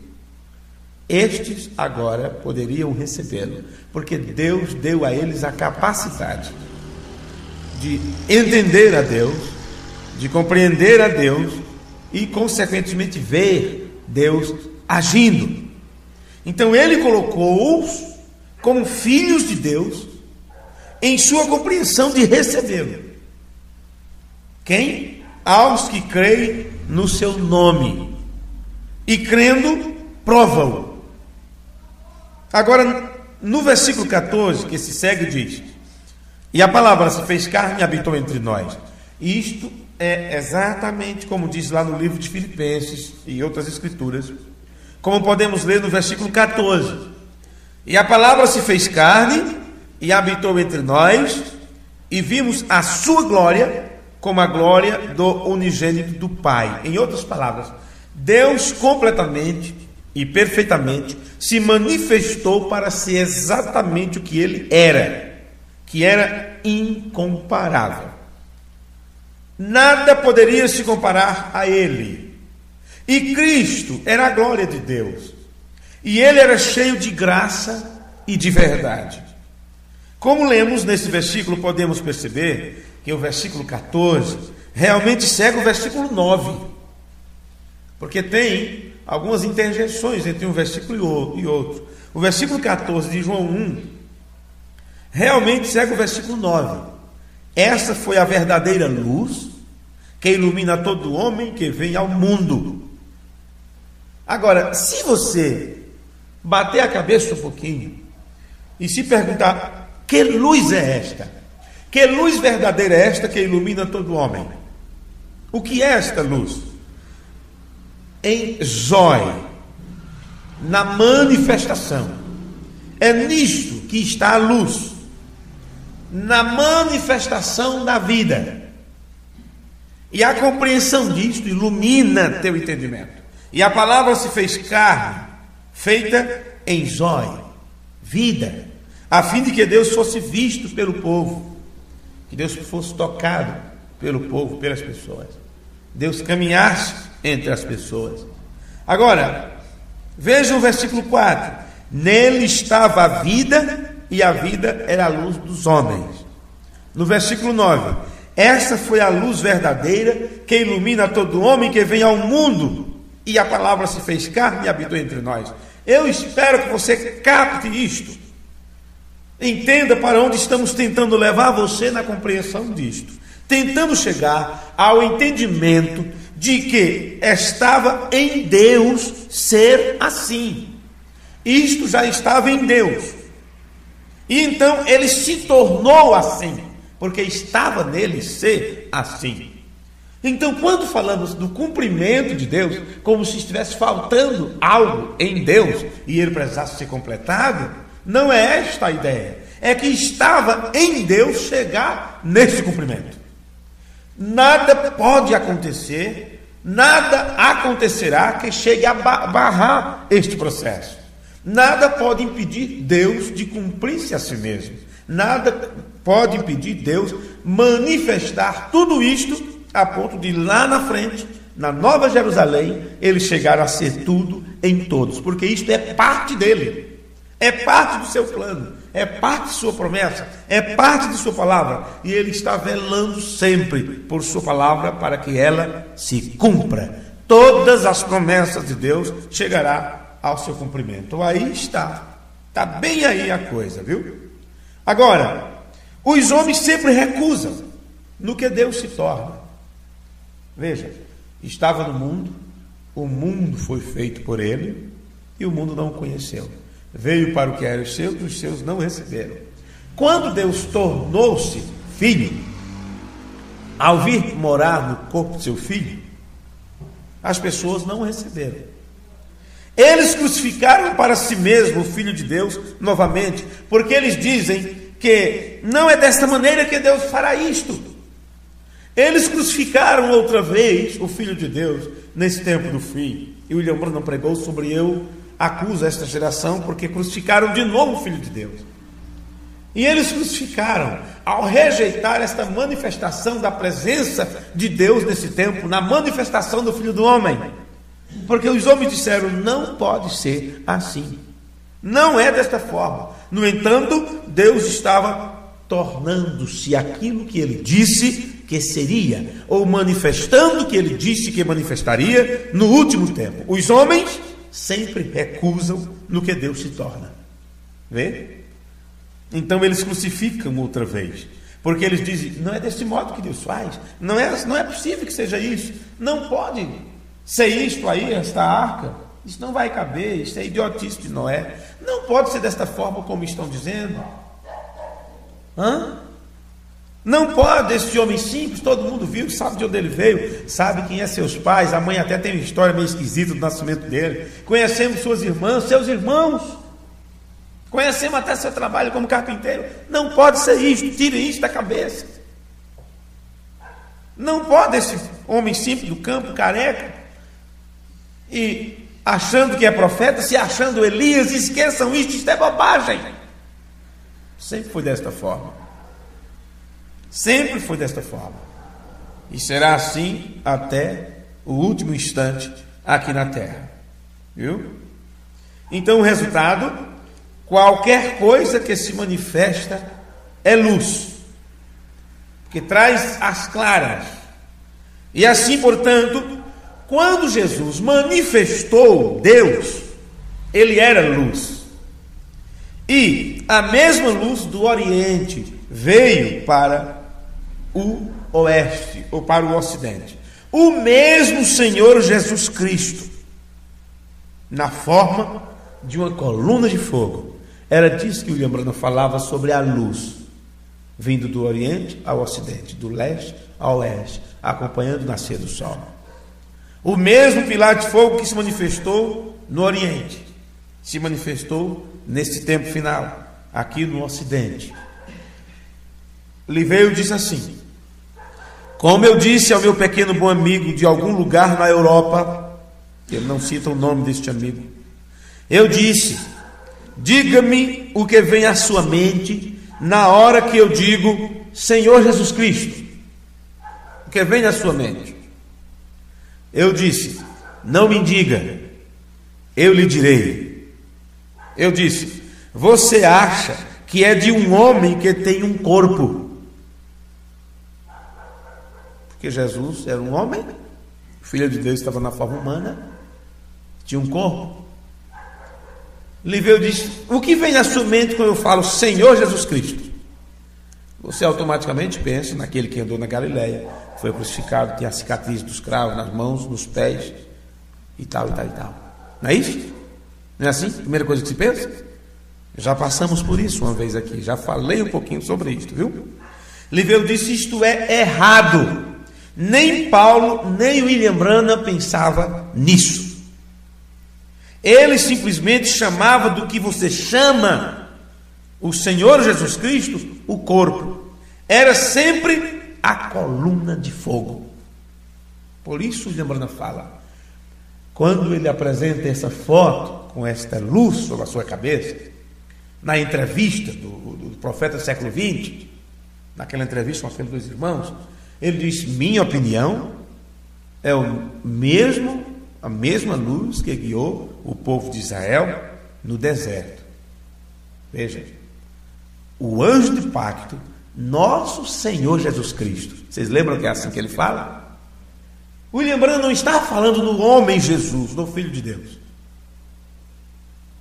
Speaker 1: Estes agora poderiam recebê-lo, porque Deus deu a eles a capacidade de entender a Deus, de compreender a Deus e, consequentemente, ver Deus agindo. Então ele colocou-os como filhos de Deus em sua compreensão de recebê-lo. Quem? Aos que creem no seu nome, e crendo, provam. Agora, no versículo 14, que se segue, diz: e a palavra se fez carne e habitou entre nós. Isto é exatamente como diz lá no livro de Filipenses e outras escrituras, como podemos ler no versículo 14: e a palavra se fez carne e habitou entre nós, e vimos a sua glória como a glória do unigênito do Pai. Em outras palavras, Deus completamente e perfeitamente se manifestou para ser exatamente o que ele era, que era incomparável. Nada poderia se comparar a ele. E Cristo era a glória de Deus, e ele era cheio de graça e de verdade. Como lemos nesse versículo, podemos perceber que o versículo 14 realmente segue o versículo 9, porque tem algumas interjeições entre um versículo e outro. O versículo 14 de João 1 realmente segue o versículo 9. Essa foi a verdadeira luz que ilumina todo homem que vem ao mundo. Agora, se você bater a cabeça um pouquinho e se perguntar: que luz é esta? Que luz verdadeira é esta que ilumina todo homem? O que é esta luz? Em Zoe, na manifestação. É nisto que está a luz, na manifestação da vida. E a compreensão disto ilumina teu entendimento. E a palavra se fez carne, feita em Zoe, vida, a fim de que Deus fosse visto pelo povo, que Deus fosse tocado pelo povo, pelas pessoas, Deus caminhasse entre as pessoas. Agora, veja o versículo 4: nele estava a vida, e a vida era a luz dos homens. No versículo 9: essa foi a luz verdadeira que ilumina todo homem que vem ao mundo, e a palavra se fez carne e habitou entre nós. Eu espero que você capte isto. Entenda para onde estamos tentando levar você na compreensão disto. Tentando chegar ao entendimento de que estava em Deus ser assim. Isto já estava em Deus. E então ele se tornou assim, porque estava nele ser assim. Então, quando falamos do cumprimento de Deus, como se estivesse faltando algo em Deus e ele precisasse ser completado, não é esta a ideia. É que estava em Deus chegar nesse cumprimento. Nada pode acontecer, nada acontecerá que chegue a barrar este processo. Nada pode impedir Deus de cumprir-se a si mesmo. Nada pode impedir Deus manifestar tudo isto a ponto de lá na frente, na Nova Jerusalém, ele chegar a ser tudo em todos. Porque isto é parte dele. É parte do seu plano. É parte de sua promessa. É parte de sua palavra. E ele está velando sempre por sua palavra para que ela se cumpra. Todas as promessas de Deus chegará ao seu cumprimento. Aí está. Está bem aí a coisa, viu? Agora, os homens sempre recusam no que Deus se torna. Veja, estava no mundo, o mundo foi feito por ele e o mundo não o conheceu. Veio para o que era os seus não receberam. Quando Deus tornou-se filho, ao vir morar no corpo de seu filho, as pessoas não o receberam. Eles crucificaram para si mesmo o Filho de Deus novamente, porque eles dizem que não é desta maneira que Deus fará isto. Eles crucificaram outra vez o Filho de Deus nesse tempo do fim. E William Branham pregou sobre eu acuso esta geração porque crucificaram de novo o Filho de Deus. E eles crucificaram ao rejeitar esta manifestação da presença de Deus nesse tempo, na manifestação do Filho do Homem. Porque os homens disseram, não pode ser assim. Não é desta forma. No entanto, Deus estava tornando-se aquilo que ele disse que seria, ou manifestando o que ele disse que manifestaria no último tempo. Os homens sempre recusam no que Deus se torna. Vê? Então eles crucificam outra vez, porque eles dizem, não é desse modo que Deus faz, não é possível que seja isso, não pode ser isto aí, esta arca, isso não vai caber, isso é idiotice de Noé, não pode ser desta forma como estão dizendo. Não pode, esse homem simples, todo mundo viu, sabe de onde ele veio, sabe quem é seus pais, a mãe até tem uma história meio esquisita do nascimento dele, conhecemos suas irmãs, seus irmãos, conhecemos até seu trabalho como carpinteiro, não pode ser isso, tire isso da cabeça. Não pode esse homem simples do campo, careca, e achando que é profeta, se achando Elias, esqueçam isso é bobagem. Sempre foi desta forma. Sempre foi desta forma. E será assim até o último instante aqui na terra. Viu? Então o resultado, qualquer coisa que se manifesta é luz, que traz as claras. E assim, portanto, quando Jesus manifestou Deus, ele era luz. E a mesma luz do Oriente veio para o Oeste, ou para o Ocidente. O mesmo Senhor Jesus Cristo, na forma de uma coluna de fogo. Era disso que William Branham falava sobre a luz, vindo do Oriente ao Ocidente, do Leste ao Oeste, acompanhando o nascer do Sol. O mesmo pilar de fogo que se manifestou no Oriente, se manifestou nesse tempo final, aqui no Ocidente. Liveu disse assim: como eu disse ao meu pequeno bom amigo de algum lugar na Europa, ele não cita o nome deste amigo, eu disse, diga-me o que vem à sua mente na hora que eu digo Senhor Jesus Cristo. O que vem à sua mente? Eu disse, não me diga, eu lhe direi. Eu disse, você acha que é de um homem que tem um corpo? Porque Jesus era um homem, o Filho de Deus estava na forma humana, tinha um corpo. Liveu disse, o que vem na sua mente quando eu falo Senhor Jesus Cristo? Você automaticamente pensa naquele que andou na Galileia, foi crucificado, tinha a cicatriz dos cravos nas mãos, nos pés, e tal, e tal, e tal. Não é isso? Não é assim? Primeira coisa que se pensa? Já passamos por isso uma vez aqui, já falei um pouquinho sobre isso, viu? Liveu disse: isto é errado. Nem Paulo, nem William Branham pensava nisso. Ele simplesmente chamava do que você chama o Senhor Jesus Cristo o corpo. Era sempre a coluna de fogo. Por isso William Branham fala, quando ele apresenta essa foto com esta luz sobre a sua cabeça, na entrevista do profeta do século XX, naquela entrevista com aqueles dois irmãos, ele diz: minha opinião é a mesma luz que guiou o povo de Israel no deserto. Veja, o anjo de pacto, nosso Senhor Jesus Cristo. Vocês lembram que é assim que ele fala? William Branham não está falando do homem Jesus, do Filho de Deus.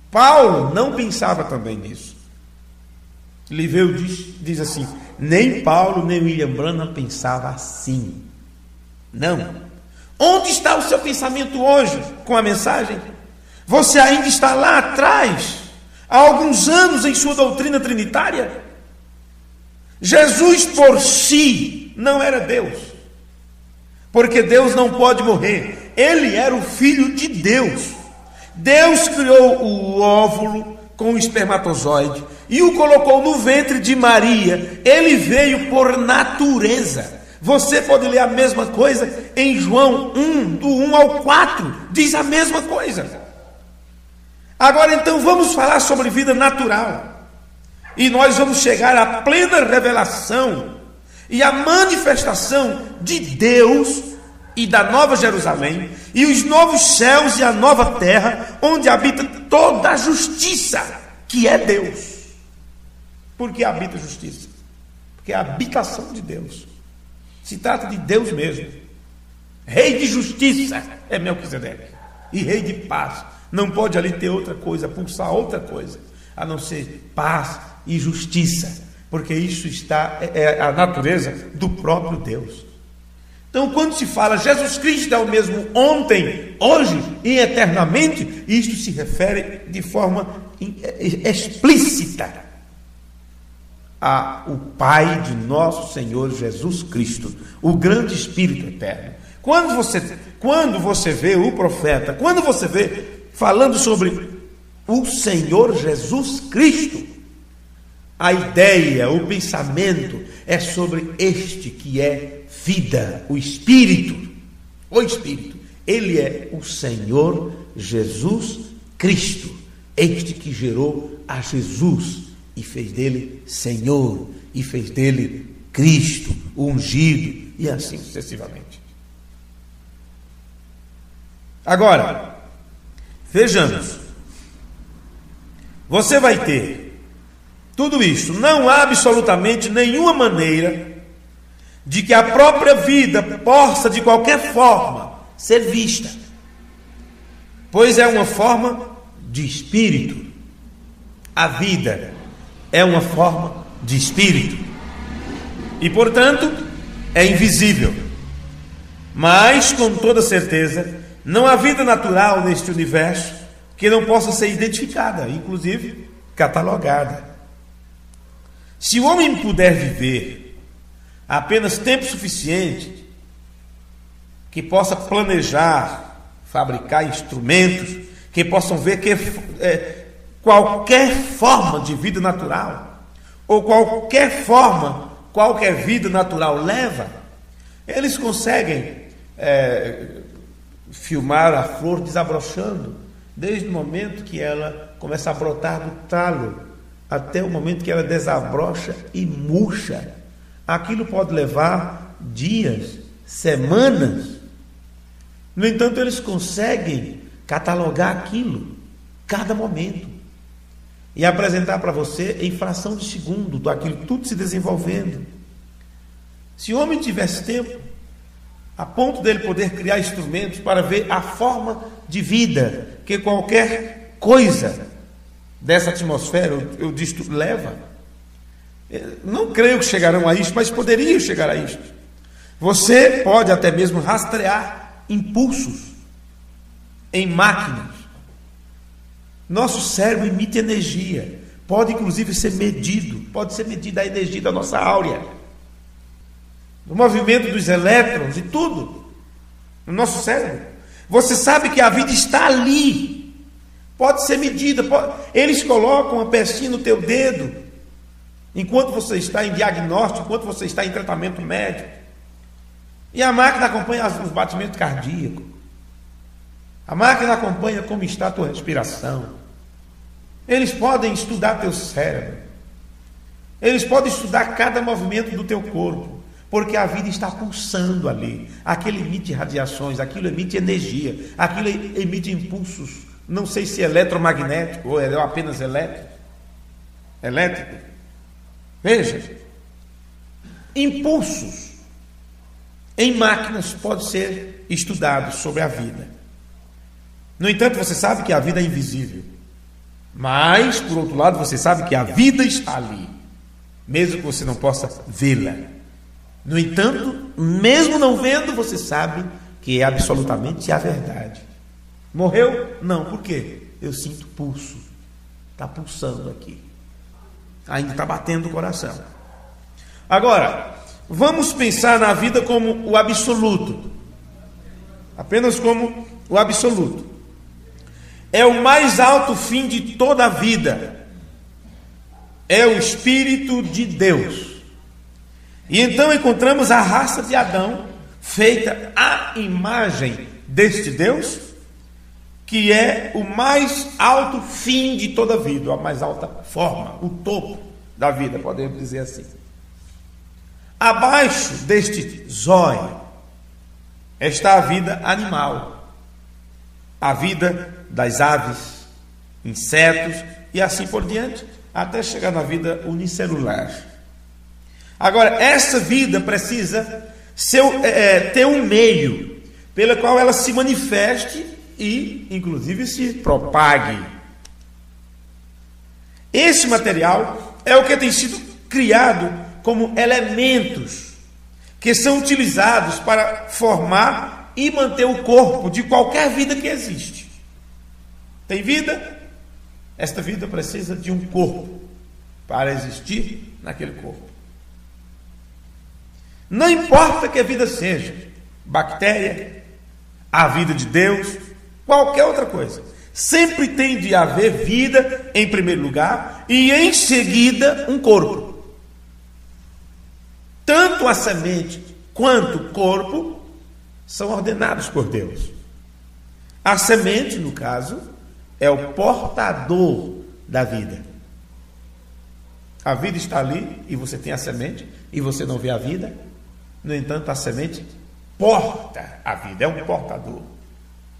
Speaker 1: Paulo não pensava também nisso. Liveu diz assim: nem Paulo nem William Branham pensava assim. Não. Onde está o seu pensamento hoje com a mensagem? Você ainda está lá atrás, há alguns anos, em sua doutrina trinitária? Jesus por si não era Deus, porque Deus não pode morrer. Ele era o Filho de Deus. Deus criou o óvulo com o espermatozoide e o colocou no ventre de Maria. Ele veio por natureza. Você pode ler a mesma coisa em João 1, do 1 ao 4, diz a mesma coisa. Agora então vamos falar sobre vida natural, e nós vamos chegar à plena revelação e à manifestação de Deus e da Nova Jerusalém, e os novos céus e a nova terra, onde habita toda a justiça, que é Deus. Por que habita a justiça? Porque é a habitação de Deus. Se trata de Deus mesmo. Rei de justiça é Melquisedeque, e rei de paz. Não pode ali ter outra coisa, pulsar outra coisa, a não ser paz e justiça, porque isso é a natureza do próprio Deus. Então, quando se fala Jesus Cristo é o mesmo ontem, hoje e eternamente, isto se refere de forma explícita ao Pai de nosso Senhor Jesus Cristo, o grande Espírito eterno. Quando você vê o profeta, quando você vê falando sobre o Senhor Jesus Cristo, a ideia, o pensamento é sobre este que é vida, o Espírito. O Espírito, ele é o Senhor Jesus Cristo, este que gerou a Jesus e fez dele Senhor, e fez dele Cristo, o ungido, e assim sucessivamente. Agora, vejamos, você vai ter tudo isso. Não há absolutamente nenhuma maneira de que a própria vida possa de qualquer forma ser vista, pois é uma forma de espírito. A vida é uma forma de espírito e, portanto, é invisível. Mas, com toda certeza, não há vida natural neste universo que não possa ser identificada, inclusive catalogada. Se o homem puder viver apenas tempo suficiente, que possa planejar, fabricar instrumentos, que possam ver que qualquer forma de vida natural, ou qualquer forma, qualquer vida natural leva, eles conseguem filmar a flor desabrochando, desde o momento que ela começa a brotar do talo, até o momento que ela desabrocha e murcha. Aquilo pode levar dias, semanas. No entanto, eles conseguem catalogar aquilo, cada momento, e apresentar para você em fração de segundo, daquilo tudo se desenvolvendo. Se o homem tivesse tempo, a ponto dele poder criar instrumentos para ver a forma de vida que qualquer coisa dessa atmosfera, eu disse, leva. Não creio que chegarão a isto, mas poderiam chegar a isto. Você pode até mesmo rastrear impulsos em máquinas. Nosso cérebro emite energia. pode inclusive ser medido, pode ser medida a energia da nossa áurea, do movimento dos elétrons e tudo, no nosso cérebro. Você sabe que a vida está ali, pode ser medida, eles colocam uma pestinha no teu dedo, enquanto você está em diagnóstico, enquanto você está em tratamento médico, e a máquina acompanha os batimentos cardíacos, a máquina acompanha como está a tua respiração. Eles podem estudar teu cérebro, eles podem estudar cada movimento do teu corpo, porque a vida está pulsando ali. Aquilo emite radiações, aquilo emite energia, aquilo emite impulsos, não sei se é eletromagnético ou é apenas elétrico. Veja, impulsos em máquinas podem ser estudados sobre a vida. No entanto, você sabe que a vida é invisível. Mas, por outro lado, você sabe que a vida está ali, mesmo que você não possa vê-la. No entanto, mesmo não vendo, você sabe que é absolutamente a verdade. Morreu? Não. Por quê? Eu sinto pulso. Está pulsando aqui. Ainda está batendo o coração. Agora, vamos pensar na vida como o absoluto. Apenas como o absoluto. É o mais alto fim de toda a vida. É o Espírito de Deus. E então encontramos a raça de Adão, feita à imagem deste Deus, que é o mais alto fim de toda a vida, a mais alta forma, o topo da vida, podemos dizer assim. Abaixo deste zóio está a vida animal, a vida das aves, insetos e assim por diante, até chegar na vida unicelular. Agora, essa vida precisa ter um meio pelo qual ela se manifeste e, inclusive, se propague. Esse material é o que tem sido criado como elementos que são utilizados para formar e manter o corpo de qualquer vida que existe. Tem vida? Esta vida precisa de um corpo para existir naquele corpo. Não importa que a vida seja bactéria, a vida de Deus, qualquer outra coisa. Sempre tem de haver vida em primeiro lugar e em seguida um corpo. Tanto a semente quanto o corpo são ordenados por Deus. A semente, no caso, é o portador da vida. A vida está ali e você tem a semente e você não vê a vida. No entanto, a semente porta a vida, é um portador.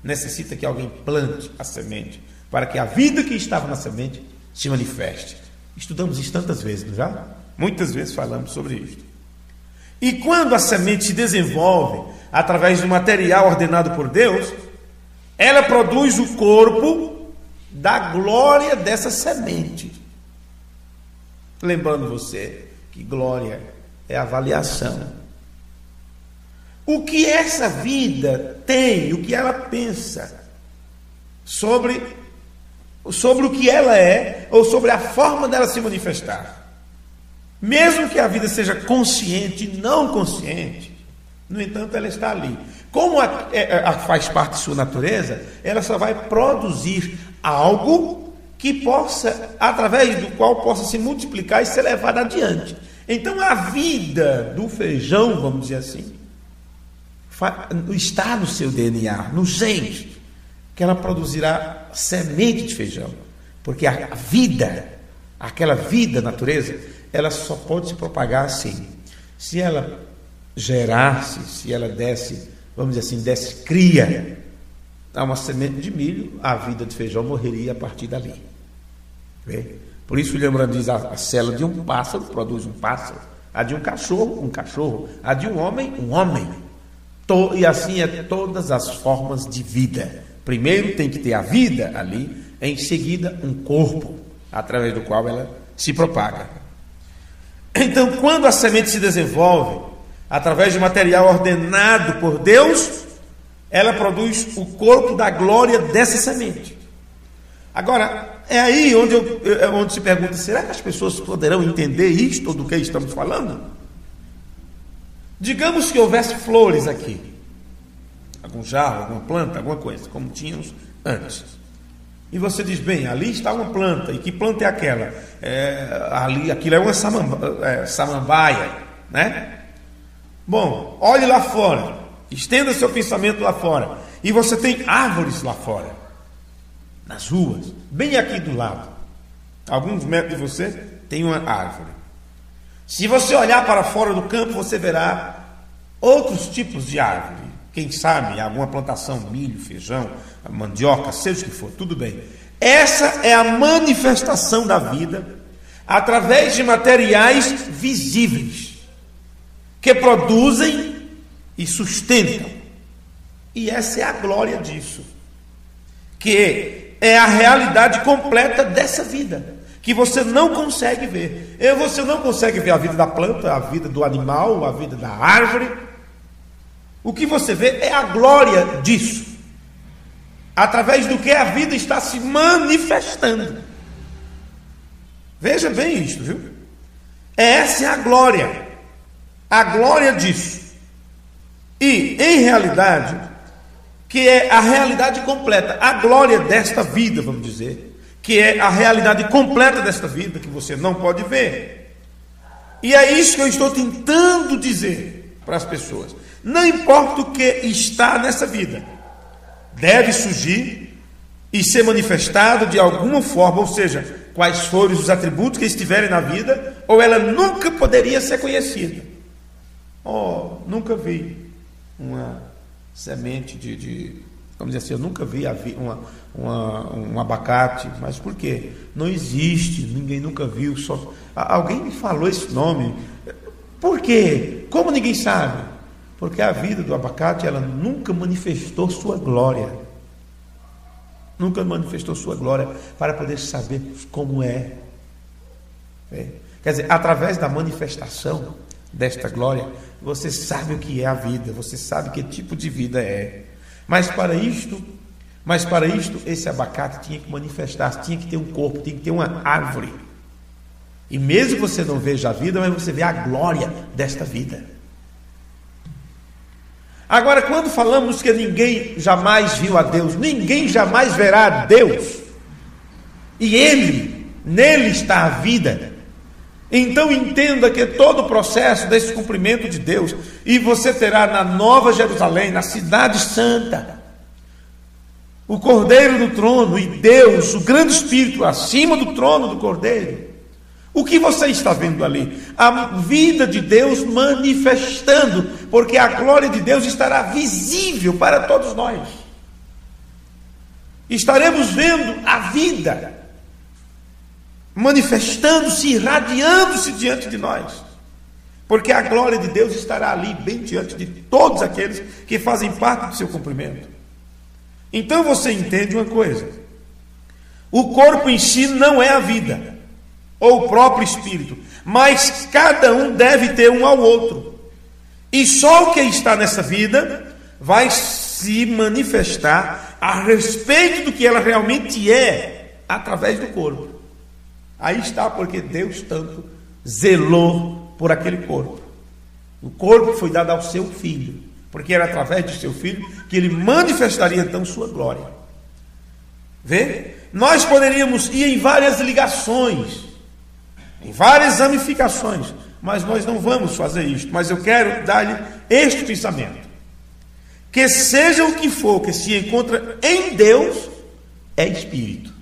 Speaker 1: Necessita que alguém plante a semente para que a vida que estava na semente se manifeste. Estudamos isso tantas vezes, não já? Muitas vezes falamos sobre isso. E quando a semente se desenvolve através do material ordenado por Deus, ela produz o corpo da glória dessa semente. Lembrando você que glória é avaliação. O que essa vida tem, o que ela pensa sobre o que ela é, ou sobre a forma dela se manifestar. Mesmo que a vida seja consciente e não consciente, no entanto, ela está ali. Como faz parte de sua natureza, ela só vai produzir algo que possa, através do qual possa se multiplicar e ser levado adiante. Então, a vida do feijão, vamos dizer assim, está no seu DNA, no gene, que ela produzirá semente de feijão, porque a vida, aquela vida, natureza, ela só pode se propagar assim, se ela gerasse, se ela desse, vamos dizer assim, desse cria a uma semente de milho, a vida de feijão morreria a partir dali. Vê? Por isso William Brandt diz, a célula de um pássaro produz um pássaro, a de um cachorro, a de um homem. E assim é todas as formas de vida. Primeiro tem que ter a vida ali, em seguida um corpo, através do qual ela se propaga. Então, quando a semente se desenvolve, através de material ordenado por Deus, ela produz o corpo da glória dessa semente. Agora, é aí onde se pergunta, será que as pessoas poderão entender isto do que estamos falando? Digamos que houvesse flores aqui, algum jarro, alguma planta, alguma coisa, como tínhamos antes. E você diz, bem, ali está uma planta, e que planta é aquela? Aquilo é uma samambaia, né? Bom, olhe lá fora, estenda seu pensamento lá fora, e você tem árvores lá fora, nas ruas, bem aqui do lado. Alguns metros de você tem uma árvore. Se você olhar para fora do campo, você verá outros tipos de árvore. Quem sabe alguma plantação, milho, feijão, mandioca, seja o que for, tudo bem. Essa é a manifestação da vida através de materiais visíveis que produzem e sustentam. E essa é a glória disso, que é a realidade completa dessa vida, que você não consegue ver. Você não consegue ver a vida da planta, a vida do animal, a vida da árvore. O que você vê é a glória disso, através do que a vida está se manifestando. Veja bem isto, viu? Essa é a glória disso. E, em realidade, que é a realidade completa, a glória desta vida, vamos dizer, que é a realidade completa desta vida, que você não pode ver. E é isso que eu estou tentando dizer para as pessoas. Não importa o que está nessa vida, deve surgir e ser manifestado de alguma forma, ou seja, quais forem os atributos que estiverem na vida, ou ela nunca poderia ser conhecida. Nunca vi uma semente vamos dizer assim, eu nunca vi um abacate, mas por quê? Não existe, ninguém nunca viu, alguém me falou esse nome. Por quê? Como ninguém sabe? Porque a vida do abacate, ela nunca manifestou sua glória. Nunca manifestou sua glória para poder saber como é. Quer dizer, através da manifestação desta glória, você sabe o que é a vida, você sabe que tipo de vida é. Mas para isto, esse abacate tinha que manifestar, tinha que ter um corpo, tinha que ter uma árvore. E mesmo que você não veja a vida, mas você vê a glória desta vida. Agora, quando falamos que ninguém jamais viu a Deus, ninguém jamais verá a Deus, e nele está a vida, então entenda que todo o processo desse cumprimento de Deus, e você terá na Nova Jerusalém, na Cidade Santa, o Cordeiro no trono, e Deus, o grande Espírito, acima do trono do Cordeiro. O que você está vendo ali? A vida de Deus manifestando, porque a glória de Deus estará visível para todos nós. Estaremos vendo a vida manifestando-se, irradiando-se diante de nós, porque a glória de Deus estará ali, bem diante de todos aqueles que fazem parte do seu cumprimento. Então você entende uma coisa: o corpo em si não é a vida, ou o próprio espírito, mas cada um deve ter um ao outro, e só o que está nessa vida vai se manifestar a respeito do que ela realmente é, através do corpo. Aí está porque Deus tanto zelou por aquele corpo. O corpo foi dado ao seu filho, porque era através do seu filho que ele manifestaria então sua glória. Vê? Nós poderíamos ir em várias ligações, em várias ramificações, mas nós não vamos fazer isso. Mas eu quero dar-lhe este pensamento: que seja o que for que se encontra em Deus, é espírito.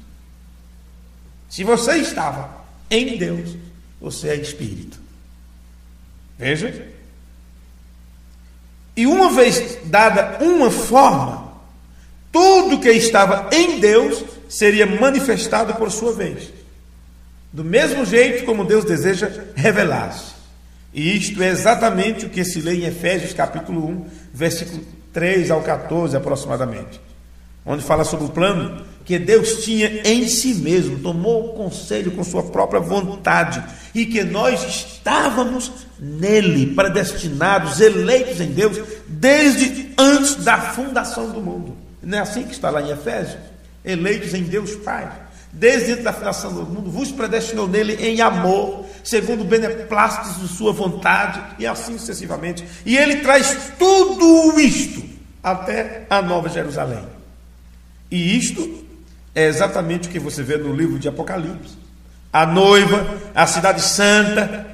Speaker 1: Se você estava em Deus, você é espírito. Veja. E uma vez dada uma forma, tudo que estava em Deus seria manifestado por sua vez, do mesmo jeito como Deus deseja revelar-se. E isto é exatamente o que se lê em Efésios capítulo 1, versículo 3 ao 14 aproximadamente, onde fala sobre o plano que Deus tinha em si mesmo, tomou o conselho com sua própria vontade, e que nós estávamos nele, predestinados, eleitos em Deus, desde antes da fundação do mundo. Não é assim que está lá em Efésios? Eleitos em Deus Pai, desde antes da fundação do mundo, vos predestinou nele em amor, segundo o beneplácito de sua vontade, e assim sucessivamente. E ele traz tudo isto até a Nova Jerusalém. E isto é exatamente o que você vê no livro de Apocalipse. A noiva, a cidade santa.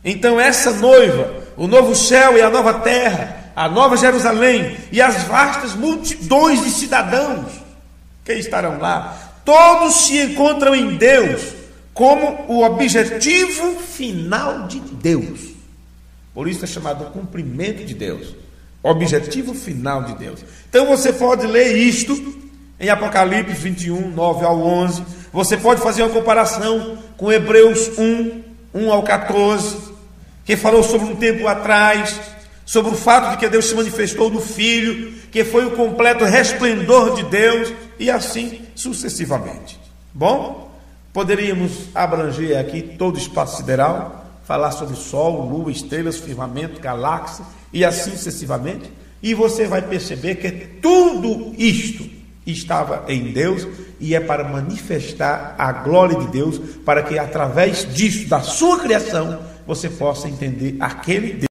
Speaker 1: Então essa noiva, o novo céu e a nova terra, a nova Jerusalém e as vastas multidões de cidadãos que estarão lá, todos se encontram em Deus como o objetivo final de Deus. Por isso é chamado o cumprimento de Deus, objetivo final de Deus. Então você pode ler isto em Apocalipse 21, 9 ao 11. Você pode fazer uma comparação com Hebreus 1, 1 ao 14, que falou sobre um tempo atrás, sobre o fato de que Deus se manifestou no Filho, que foi o completo resplendor de Deus, e assim sucessivamente. Bom, poderíamos abranger aqui todo o espaço sideral, falar sobre Sol, Lua, estrelas, firmamento, galáxia, e assim sucessivamente, e você vai perceber que tudo isto estava em Deus, e é para manifestar a glória de Deus, para que através disso, da sua criação, você possa entender aquele Deus